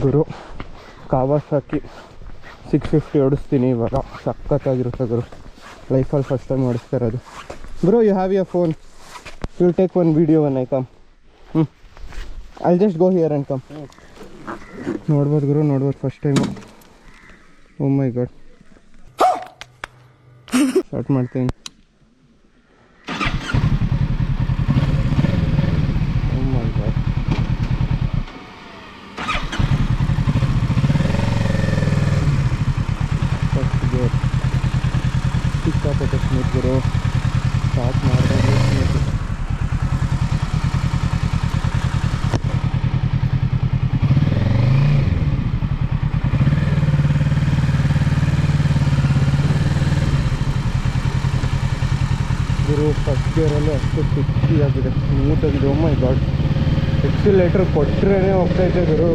ಗುರು ಕಾವಾಸಾಕಿ 650 ಓಡಿಸ್ತೀನಿ ಇವಾಗ. ಸಖತ್ತಾಗಿರುತ್ತೆ ಗುರು, ಲೈಫಲ್ಲಿ first time ಓಡಿಸ್ತಾ ಇರೋದು. Bro you have your phone, will take one video when I come. I just go here and come. ನೋಡ್ಬೋದು ಗುರು, ನೋಡ್ಬೋದು first time. Oh my god, start ಮಾಡ್ತೀನಿ. Oh my god, first gear ಸಿಕ್ಕಾಪಟ್ಟೆ smooth ಗುರು. Start ಮಾಡಿದಾಗ smooth. ಗುರು first ಗೇರಲ್ಲೂ ಅಷ್ಟು ಸಿಕ್ಕಿಯಾಗಿದೆ, ಸ್ಮೂತಾಗಿದೆ. ಓ ಮೈ ಗಾಡ್, ಎಕ್ಸಿಲೇಟರ್ ಕೊಟ್ಟರೆ ಹೋಗ್ತಾಯಿದ್ದೆ ಗುರು.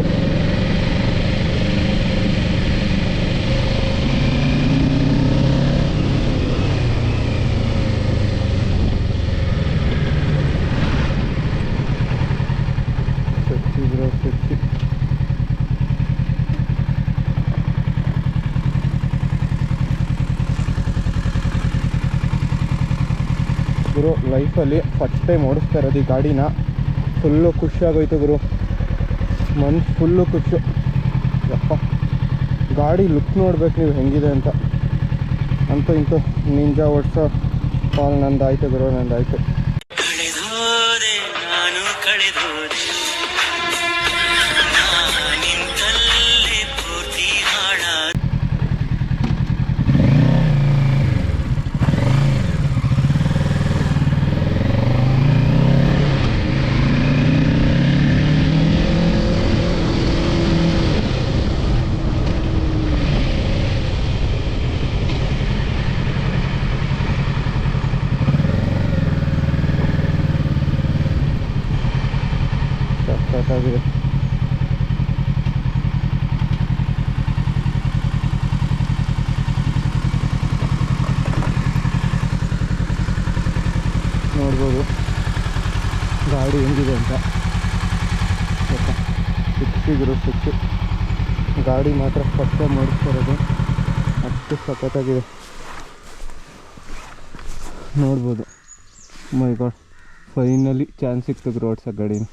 ಸಚ್ಚಿ ಗುರು, ಲೈಫಲ್ಲಿ ಫಸ್ಟ್ ಟೈಮ್ ಓಡಿಸ್ತಾ ಇರೋದು ಈ ಗಾಡಿನ. ಫುಲ್ಲು ಖುಷಿಯಾಗೋಯ್ತು ಗುರು, ಮನ್ಸು ಫುಲ್ಲು ಖುಷಿ. ಯಪ್ಪ, ಗಾಡಿ ಲುಕ್ ನೋಡ್ಬೇಕು ನೀವು ಹೆಂಗಿದೆ ಅಂತ. ಅಂತೂ ಇಂತೂ ನಿಂಜಾ ಓಡಿಸೋ ಕಾಲ್ ನಂದಾಯ್ತು ಗುರು, ನಂದಾಯ್ತು. ಸಖತ್ತಾಗಿದೆ. ನೋಡ್ಬೋದು ಗಾಡಿ ಹೆಂಗಿದೆ ಅಂತ. ಸಿಕ್ಸಿದ್ರು ಸಿಕ್ಸಿ ಗಾಡಿ ಮಾತ್ರ ಫಸ್ಟ್ ಟೈಮ್ ಓಡಿಸ್ತಾ ಇರೋದು, ಅಷ್ಟು ಸಖತ್ತಾಗಿದೆ. ನೋಡ್ಬೋದು. ಮೈ ಗಾಡ್, ಫೈನಲಿ ಚಾನ್ಸ್ ಸಿಕ್ತು ಓಡ್ಸೋ ಗಾಡಿನ.